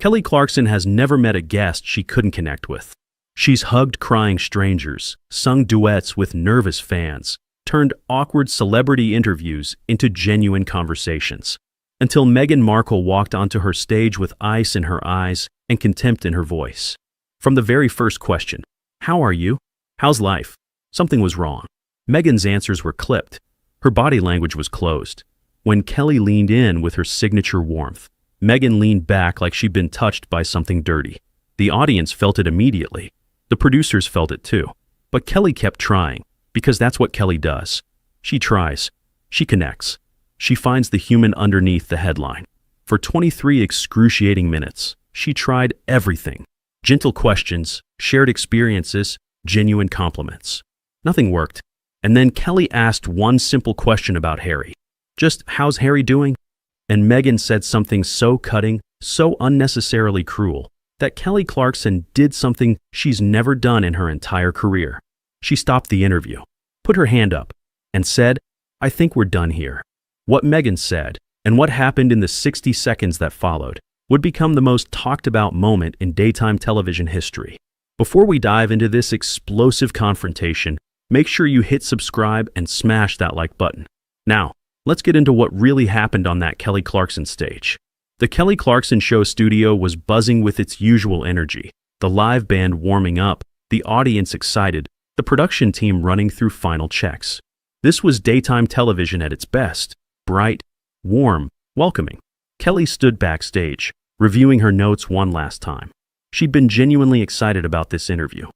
Kelly Clarkson has never met a guest she couldn't connect with. She's hugged crying strangers, sung duets with nervous fans, turned awkward celebrity interviews into genuine conversations. Until Meghan Markle walked onto her stage with ice in her eyes and contempt in her voice. From the very first question, "How are you? How's life?" something was wrong. Meghan's answers were clipped. Her body language was closed. When Kelly leaned in with her signature warmth, Meghan leaned back like she'd been touched by something dirty. The audience felt it immediately. The producers felt it too. But Kelly kept trying, because that's what Kelly does. She tries. She connects. She finds the human underneath the headline. For 23 excruciating minutes, she tried everything. Gentle questions, shared experiences, genuine compliments. Nothing worked. And then Kelly asked one simple question about Harry. Just, "How's Harry doing?" And Meghan said something so cutting, so unnecessarily cruel, that Kelly Clarkson did something she's never done in her entire career. She stopped the interview, put her hand up, and said, "I think we're done here." What Meghan said, and what happened in the 60 seconds that followed, would become the most talked about moment in daytime television history. Before we dive into this explosive confrontation, make sure you hit subscribe and smash that like button. Now, let's get into what really happened on that Kelly Clarkson stage. The Kelly Clarkson Show studio was buzzing with its usual energy, the live band warming up, the audience excited, the production team running through final checks. This was daytime television at its best, bright, warm, welcoming. Kelly stood backstage, reviewing her notes one last time. She'd been genuinely excited about this interview.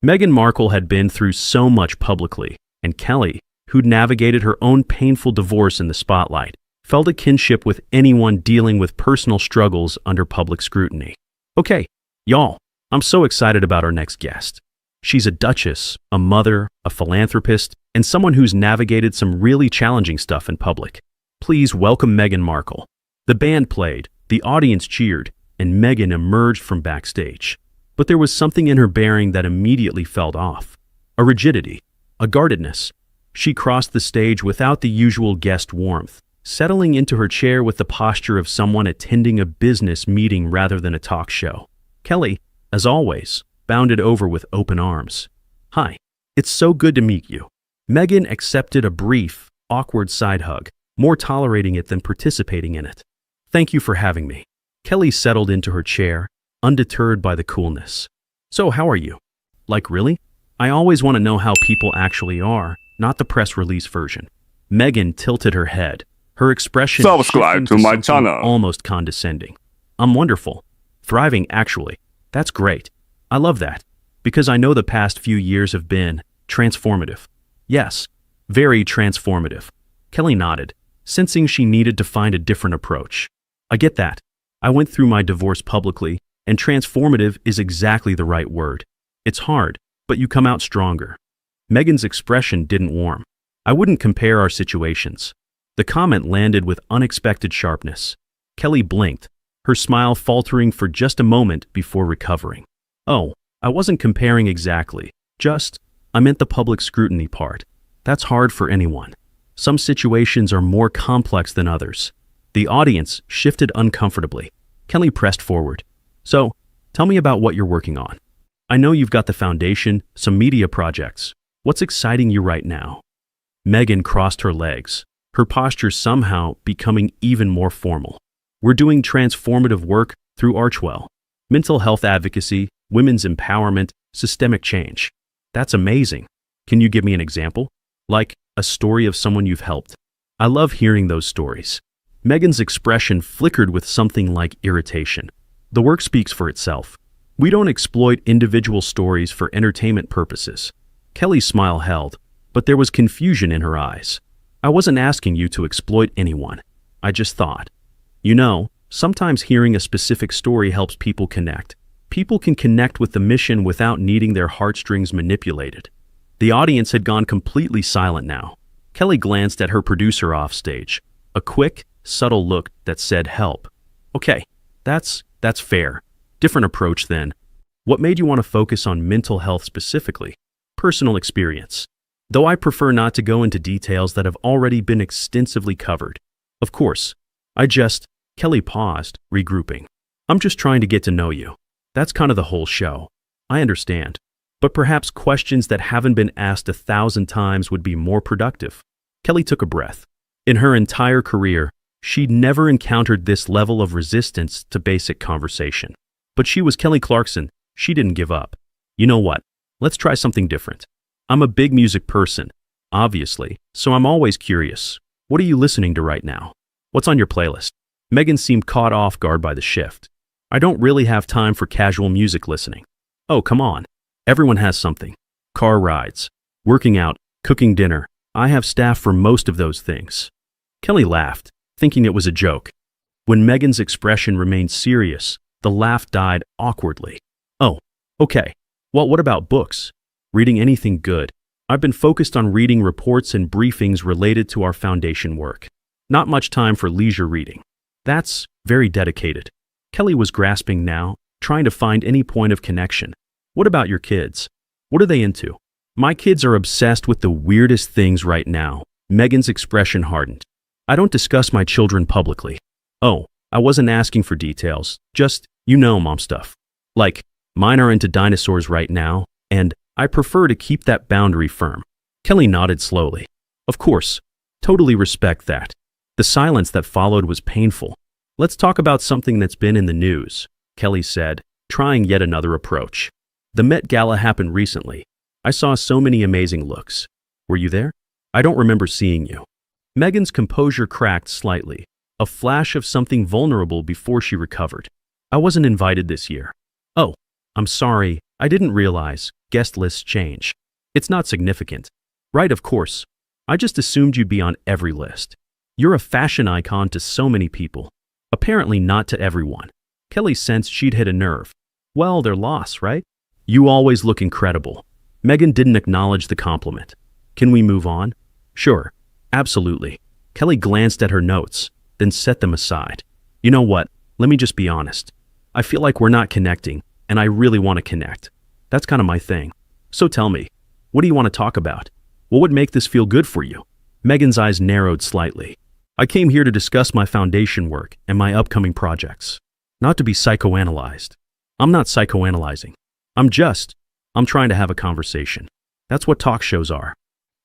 Meghan Markle had been through so much publicly, and Kelly, who'd navigated her own painful divorce in the spotlight, felt a kinship with anyone dealing with personal struggles under public scrutiny. Okay, y'all, I'm so excited about our next guest. She's a duchess, a mother, a philanthropist, and someone who's navigated some really challenging stuff in public. Please welcome Meghan Markle. The band played, the audience cheered, and Meghan emerged from backstage. But there was something in her bearing that immediately felt off. A rigidity, a guardedness. She crossed the stage without the usual guest warmth, settling into her chair with the posture of someone attending a business meeting rather than a talk show. Kelly, as always, bounded over with open arms. "Hi, it's so good to meet you." Meghan accepted a brief, awkward side hug, more tolerating it than participating in it. "Thank you for having me." Kelly settled into her chair, undeterred by the coolness. "So how are you? Like really? I always want to know how people actually are, not the press release version." Meghan tilted her head, her expression Subscribe to my channel. Almost condescending. "I'm wonderful. Thriving, actually. That's great. I love that, because I know the past few years have been transformative." "Yes, very transformative." Kelly nodded, sensing she needed to find a different approach. "I get that. I went through my divorce publicly, and transformative is exactly the right word. It's hard, but you come out stronger." Meghan's expression didn't warm. "I wouldn't compare our situations." The comment landed with unexpected sharpness. Kelly blinked, her smile faltering for just a moment before recovering. "Oh, I wasn't comparing exactly. I meant the public scrutiny part. That's hard for anyone. Some situations are more complex than others." The audience shifted uncomfortably. Kelly pressed forward. "So, tell me about what you're working on. I know you've got the foundation, some media projects. What's exciting you right now?" Meghan crossed her legs, her posture somehow becoming even more formal. "We're doing transformative work through Archwell. Mental health advocacy, women's empowerment, systemic change. That's amazing. Can you give me an example? Like a story of someone you've helped?" "I love hearing those stories." Meghan's expression flickered with something like irritation. "The work speaks for itself. We don't exploit individual stories for entertainment purposes." Kelly's smile held, but there was confusion in her eyes. "I wasn't asking you to exploit anyone. I just thought. You know, sometimes hearing a specific story helps people connect. People can connect with the mission without needing their heartstrings manipulated." The audience had gone completely silent now. Kelly glanced at her producer offstage, a quick, subtle look that said help. "Okay, that's fair. Different approach then. What made you want to focus on mental health specifically?" "Personal experience. Though I prefer not to go into details that have already been extensively covered. Of course, Kelly paused, regrouping. I'm just trying to get to know you. That's kind of the whole show. I understand. But perhaps questions that haven't been asked 1,000 times would be more productive. Kelly took a breath. In her entire career, she'd never encountered this level of resistance to basic conversation. But she was Kelly Clarkson. She didn't give up. You know what? Let's try something different. I'm a big music person, obviously, so I'm always curious. What are you listening to right now? What's on your playlist? Meghan seemed caught off guard by the shift. I don't really have time for casual music listening. Oh, come on. Everyone has something. Car rides, working out, cooking dinner. I have staff for most of those things. Kelly laughed, thinking it was a joke. When Meghan's expression remained serious, the laugh died awkwardly. Oh, okay. Well, what about books? Reading anything good? I've been focused on reading reports and briefings related to our foundation work. Not much time for leisure reading. That's very dedicated. Kelly was grasping now, trying to find any point of connection. What about your kids? What are they into? My kids are obsessed with the weirdest things right now. Meghan's expression hardened. I don't discuss my children publicly. Oh, I wasn't asking for details. Just, mom stuff. Like, mine are into dinosaurs right now, and I prefer to keep that boundary firm. Kelly nodded slowly. Of course. Totally respect that. The silence that followed was painful. Let's talk about something that's been in the news, Kelly said, trying yet another approach. The Met Gala happened recently. I saw so many amazing looks. Were you there? I don't remember seeing you. Meghan's composure cracked slightly, a flash of something vulnerable before she recovered. I wasn't invited this year. Oh, I'm sorry, I didn't realize. Guest lists change. It's not significant. Right, of course. I just assumed you'd be on every list. You're a fashion icon to so many people. Apparently not to everyone. Kelly sensed she'd hit a nerve. Well, their loss, right? You always look incredible. Meghan didn't acknowledge the compliment. Can we move on? Sure. Absolutely. Kelly glanced at her notes, then set them aside. You know what? Let me just be honest. I feel like we're not connecting, and I really want to connect. That's kind of my thing. So tell me, what do you want to talk about? What would make this feel good for you? Meghan's eyes narrowed slightly. I came here to discuss my foundation work and my upcoming projects. Not to be psychoanalyzed. I'm not psychoanalyzing. I'm trying to have a conversation. That's what talk shows are.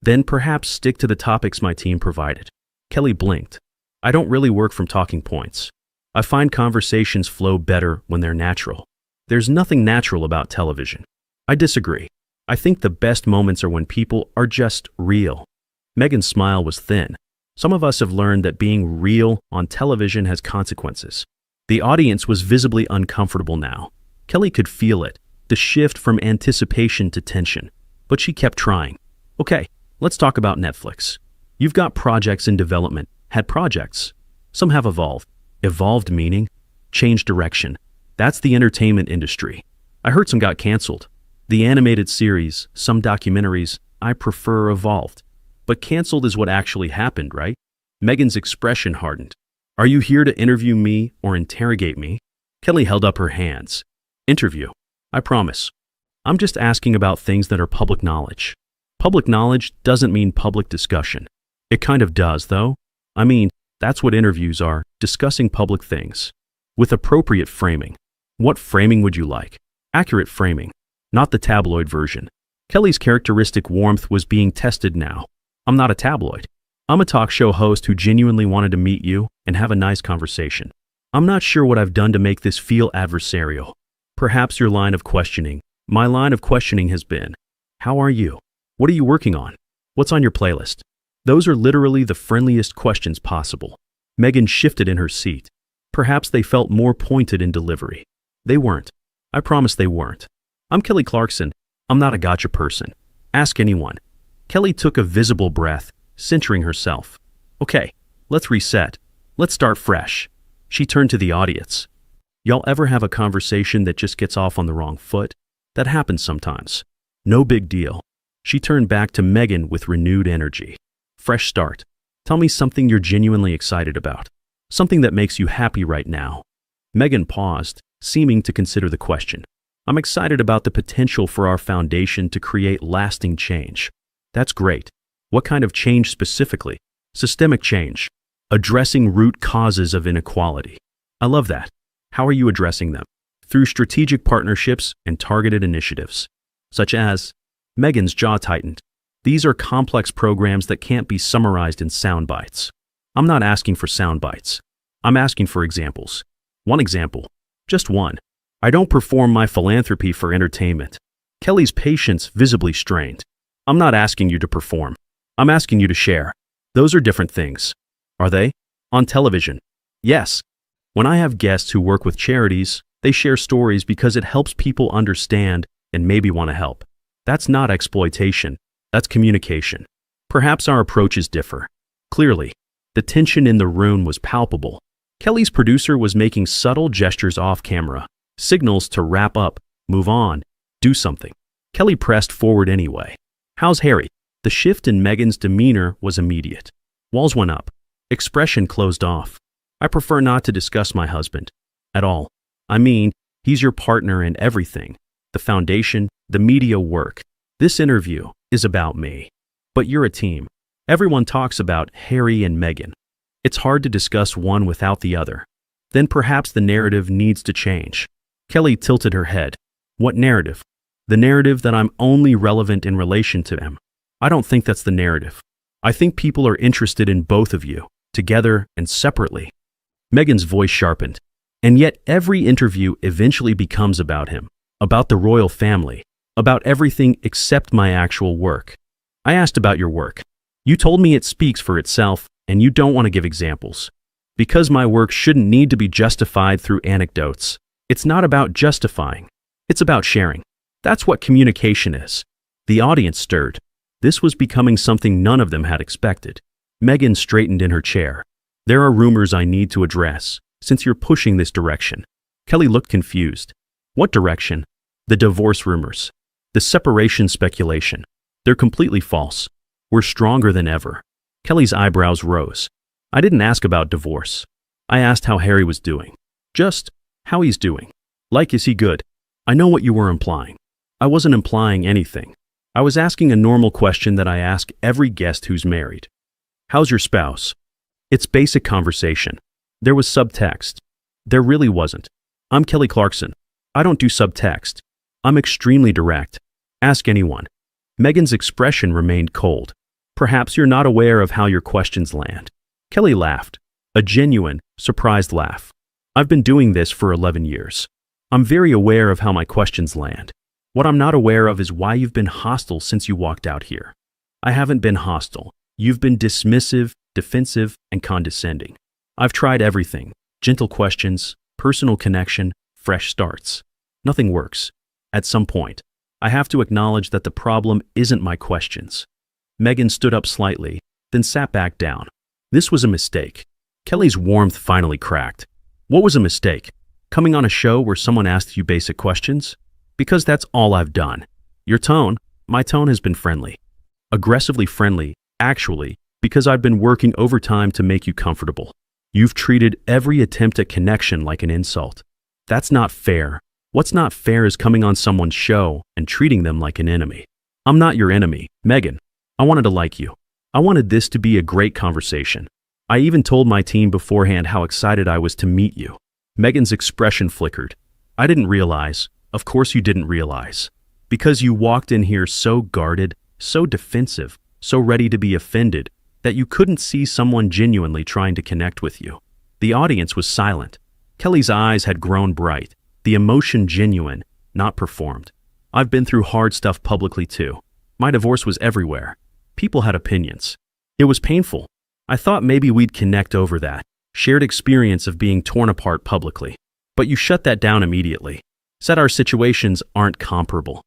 Then perhaps stick to the topics my team provided. Kelly blinked. I don't really work from talking points. I find conversations flow better when they're natural. There's nothing natural about television. I disagree. I think the best moments are when people are just real. Meghan's smile was thin. Some of us have learned that being real on television has consequences. The audience was visibly uncomfortable now. Kelly could feel it, the shift from anticipation to tension. But she kept trying. Okay, let's talk about Netflix. You've got projects in development, had projects. Some have evolved. Evolved meaning? Changed direction. That's the entertainment industry. I heard some got canceled. The animated series, some documentaries, I prefer evolved. But canceled is what actually happened, right? Meghan's expression hardened. Are you here to interview me or interrogate me? Kelly held up her hands. Interview. I promise. I'm just asking about things that are public knowledge. Public knowledge doesn't mean public discussion. It kind of does, though. I mean, that's what interviews are, discussing public things. With appropriate framing. What framing would you like? Accurate framing, not the tabloid version. Kelly's characteristic warmth was being tested now. I'm not a tabloid. I'm a talk show host who genuinely wanted to meet you and have a nice conversation. I'm not sure what I've done to make this feel adversarial. Perhaps your line of questioning. My line of questioning has been, how are you? What are you working on? What's on your playlist? Those are literally the friendliest questions possible. Meghan shifted in her seat. Perhaps they felt more pointed in delivery. They weren't. I promise they weren't. I'm Kelly Clarkson. I'm not a gotcha person. Ask anyone. Kelly took a visible breath, centering herself. Okay, let's reset. Let's start fresh. She turned to the audience. Y'all ever have a conversation that just gets off on the wrong foot? That happens sometimes. No big deal. She turned back to Meghan with renewed energy. Fresh start. Tell me something you're genuinely excited about. Something that makes you happy right now. Meghan paused, seeming to consider the question. I'm excited about the potential for our foundation to create lasting change. That's great. What kind of change specifically? Systemic change. Addressing root causes of inequality. I love that. How are you addressing them? Through strategic partnerships and targeted initiatives, such as Meghan's jaw tightened. These are complex programs that can't be summarized in sound bites. I'm not asking for sound bites. I'm asking for examples. One example. Just one. I don't perform my philanthropy for entertainment. Kelly's patience visibly strained. I'm not asking you to perform. I'm asking you to share. Those are different things. Are they? On television. Yes. When I have guests who work with charities, they share stories because it helps people understand and maybe want to help. That's not exploitation. That's communication. Perhaps our approaches differ. Clearly, the tension in the room was palpable. Kelly's producer was making subtle gestures off camera, signals to wrap up, move on, do something. Kelly pressed forward anyway. How's Harry? The shift in Meghan's demeanor was immediate. Walls went up. Expression closed off. I prefer not to discuss my husband. At all. I mean, he's your partner in everything. The foundation, the media work. This interview is about me. But you're a team. Everyone talks about Harry and Meghan. It's hard to discuss one without the other. Then perhaps the narrative needs to change. Kelly tilted her head. What narrative? The narrative that I'm only relevant in relation to him. I don't think that's the narrative. I think people are interested in both of you, together and separately. Meghan's voice sharpened. And yet every interview eventually becomes about him, about the royal family, about everything except my actual work. I asked about your work. You told me it speaks for itself, and you don't want to give examples. Because my work shouldn't need to be justified through anecdotes. It's not about justifying. It's about sharing. That's what communication is. The audience stirred. This was becoming something none of them had expected. Meghan straightened in her chair. There are rumors I need to address, since you're pushing this direction. Kelly looked confused. What direction? The divorce rumors. The separation speculation. They're completely false. We're stronger than ever. Kelly's eyebrows rose. I didn't ask about divorce. I asked how Harry was doing. Just how he's doing. Like, is he good? I know what you were implying. I wasn't implying anything. I was asking a normal question that I ask every guest who's married. How's your spouse? It's basic conversation. There was subtext. There really wasn't. I'm Kelly Clarkson. I don't do subtext. I'm extremely direct. Ask anyone. Meghan's expression remained cold. Perhaps you're not aware of how your questions land. Kelly laughed. A genuine, surprised laugh. I've been doing this for 11 years. I'm very aware of how my questions land. What I'm not aware of is why you've been hostile since you walked out here. I haven't been hostile. You've been dismissive, defensive, and condescending. I've tried everything. Gentle questions, personal connection, fresh starts. Nothing works. At some point, I have to acknowledge that the problem isn't my questions. Meghan stood up slightly, then sat back down. This was a mistake. Kelly's warmth finally cracked. What was a mistake? Coming on a show where someone asked you basic questions? Because that's all I've done. Your tone, my tone has been friendly. Aggressively friendly, actually, because I've been working overtime to make you comfortable. You've treated every attempt at connection like an insult. That's not fair. What's not fair is coming on someone's show and treating them like an enemy. I'm not your enemy, Meghan. I wanted to like you. I wanted this to be a great conversation. I even told my team beforehand how excited I was to meet you. Meghan's expression flickered. I didn't realize. Of course you didn't realize. Because you walked in here so guarded, so defensive, so ready to be offended, that you couldn't see someone genuinely trying to connect with you. The audience was silent. Kelly's eyes had grown bright, the emotion genuine, not performed. I've been through hard stuff publicly too. My divorce was everywhere. People had opinions. It was painful. I thought maybe we'd connect over that, shared experience of being torn apart publicly. But you shut that down immediately. Said our situations aren't comparable.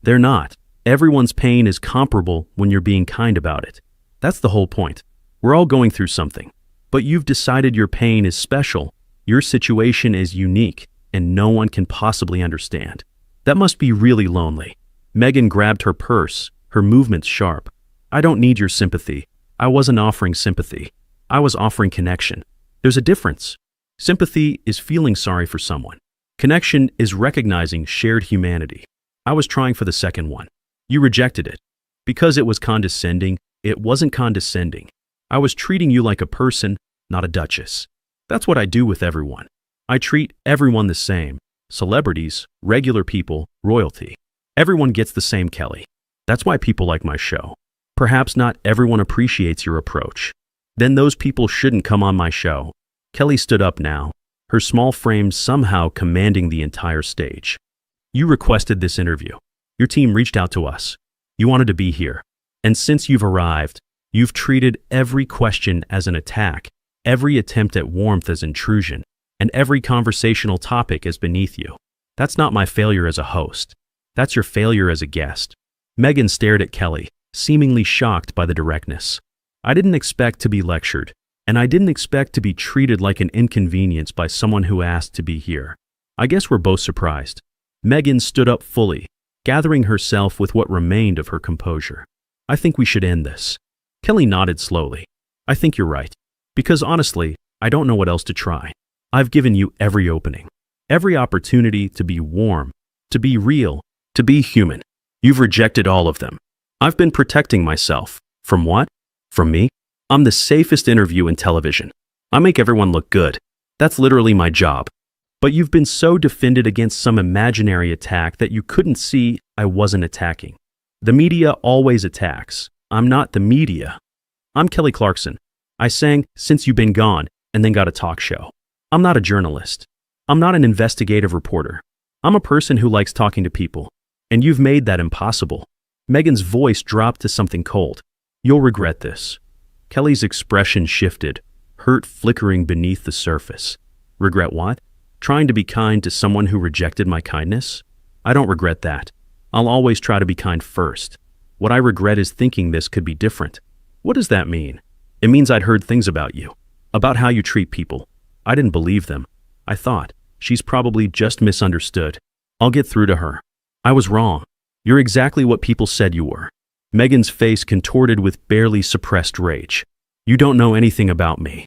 They're not. Everyone's pain is comparable when you're being kind about it. That's the whole point. We're all going through something. But you've decided your pain is special, your situation is unique, and no one can possibly understand. That must be really lonely. Meghan grabbed her purse, her movements sharp. I don't need your sympathy. I wasn't offering sympathy. I was offering connection. There's a difference. Sympathy is feeling sorry for someone. Connection is recognizing shared humanity. I was trying for the second one. You rejected it. Because it was condescending, it wasn't condescending. I was treating you like a person, not a duchess. That's what I do with everyone. I treat everyone the same. Celebrities, regular people, royalty. Everyone gets the same, Kelly. That's why people like my show. Perhaps not everyone appreciates your approach. Then those people shouldn't come on my show. Kelly stood up now, her small frame somehow commanding the entire stage. You requested this interview. Your team reached out to us. You wanted to be here. And since you've arrived, you've treated every question as an attack, every attempt at warmth as intrusion, and every conversational topic as beneath you. That's not my failure as a host. That's your failure as a guest. Meghan stared at Kelly, seemingly shocked by the directness. I didn't expect to be lectured, and I didn't expect to be treated like an inconvenience by someone who asked to be here. I guess we're both surprised. Meghan stood up fully, gathering herself with what remained of her composure. I think we should end this. Kelly nodded slowly. I think you're right. Because honestly, I don't know what else to try. I've given you every opening, every opportunity to be warm, to be real, to be human. You've rejected all of them. I've been protecting myself. From what? From me? I'm the safest interview in television. I make everyone look good. That's literally my job. But you've been so defended against some imaginary attack that you couldn't see I wasn't attacking. The media always attacks. I'm not the media. I'm Kelly Clarkson. I sang Since You've Been Gone and then got a talk show. I'm not a journalist. I'm not an investigative reporter. I'm a person who likes talking to people. And you've made that impossible. Meghan's voice dropped to something cold. You'll regret this. Kelly's expression shifted, hurt flickering beneath the surface. Regret what? Trying to be kind to someone who rejected my kindness? I don't regret that. I'll always try to be kind first. What I regret is thinking this could be different. What does that mean? It means I'd heard things about you, about how you treat people. I didn't believe them. I thought, she's probably just misunderstood. I'll get through to her. I was wrong. You're exactly what people said you were. Meghan's face contorted with barely suppressed rage. You don't know anything about me.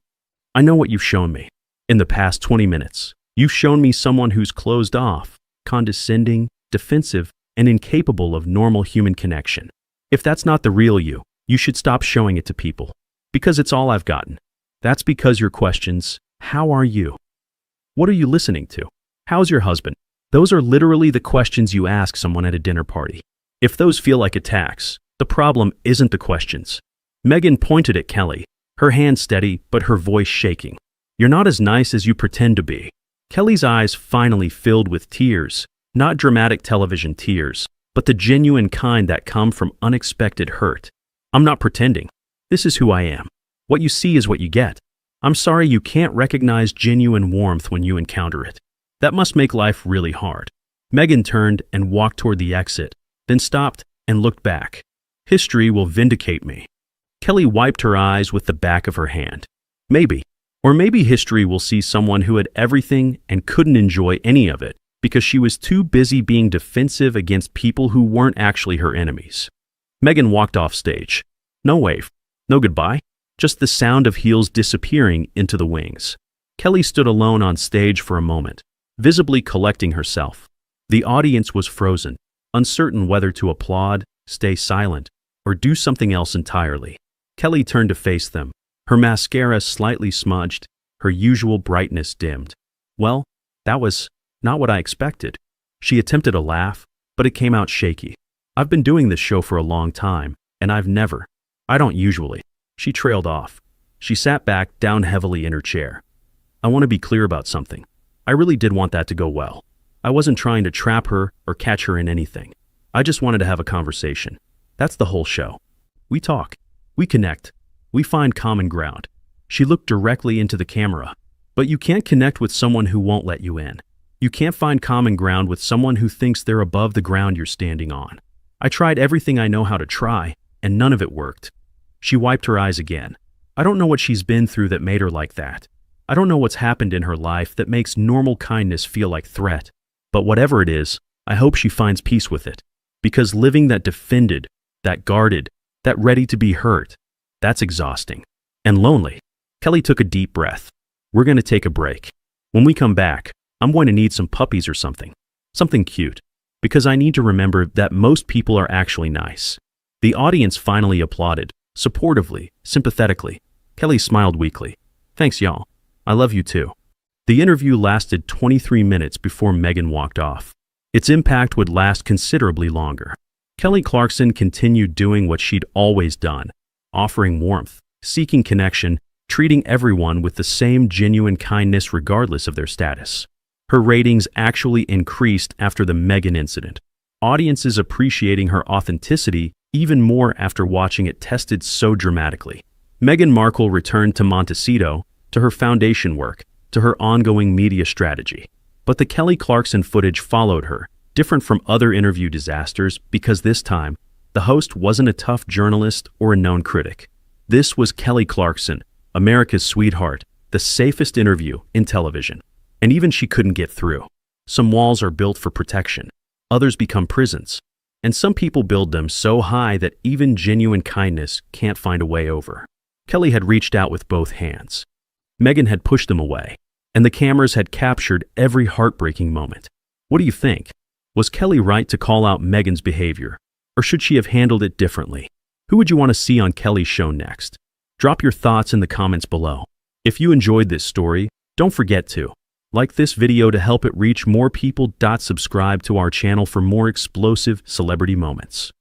I know what you've shown me. In the past 20 minutes, you've shown me someone who's closed off, condescending, defensive, and incapable of normal human connection. If that's not the real you, you should stop showing it to people. Because it's all I've gotten. That's because your questions, how are you? What are you listening to? How's your husband? Those are literally the questions you ask someone at a dinner party. If those feel like attacks, the problem isn't the questions. Meghan pointed at Kelly, her hand steady but her voice shaking. You're not as nice as you pretend to be. Kelly's eyes finally filled with tears, not dramatic television tears, but the genuine kind that come from unexpected hurt. I'm not pretending. This is who I am. What you see is what you get. I'm sorry you can't recognize genuine warmth when you encounter it. That must make life really hard. Meghan turned and walked toward the exit, then stopped and looked back. History will vindicate me. Kelly wiped her eyes with the back of her hand. Maybe. Or maybe history will see someone who had everything and couldn't enjoy any of it because she was too busy being defensive against people who weren't actually her enemies. Meghan walked off stage. No wave. No goodbye. Just the sound of heels disappearing into the wings. Kelly stood alone on stage for a moment, visibly collecting herself. The audience was frozen, uncertain whether to applaud, stay silent, or do something else entirely. Kelly turned to face them, her mascara slightly smudged, her usual brightness dimmed. Well, that was not what I expected. She attempted a laugh, but it came out shaky. I've been doing this show for a long time, and I don't usually. She trailed off. She sat back down heavily in her chair. I want to be clear about something. I really did want that to go well. I wasn't trying to trap her or catch her in anything. I just wanted to have a conversation. That's the whole show. We talk. We connect. We find common ground. She looked directly into the camera. But you can't connect with someone who won't let you in. You can't find common ground with someone who thinks they're above the ground you're standing on. I tried everything I know how to try, and none of it worked. She wiped her eyes again. I don't know what she's been through that made her like that. I don't know what's happened in her life that makes normal kindness feel like threat. But whatever it is, I hope she finds peace with it. Because living that defended, that guarded, that ready to be hurt, that's exhausting. And lonely. Kelly took a deep breath. We're going to take a break. When we come back, I'm going to need some puppies or something. Something cute. Because I need to remember that most people are actually nice. The audience finally applauded, supportively, sympathetically. Kelly smiled weakly. Thanks, y'all. I love you too. The interview lasted 23 minutes before Meghan walked off. Its impact would last considerably longer. Kelly Clarkson continued doing what she'd always done, offering warmth, seeking connection, treating everyone with the same genuine kindness regardless of their status. Her ratings actually increased after the Meghan incident, audiences appreciating her authenticity even more after watching it tested so dramatically. Meghan Markle returned to Montecito, to her foundation work, to her ongoing media strategy. But the Kelly Clarkson footage followed her, different from other interview disasters because this time, the host wasn't a tough journalist or a known critic. This was Kelly Clarkson, America's sweetheart, the safest interview in television. And even she couldn't get through. Some walls are built for protection, others become prisons, and some people build them so high that even genuine kindness can't find a way over. Kelly had reached out with both hands. Meghan had pushed them away, and the cameras had captured every heartbreaking moment. What do you think? Was Kelly right to call out Meghan's behavior, or should she have handled it differently? Who would you want to see on Kelly's show next? Drop your thoughts in the comments below. If you enjoyed this story, don't forget to like this video to help it reach more people. Subscribe to our channel for more explosive celebrity moments.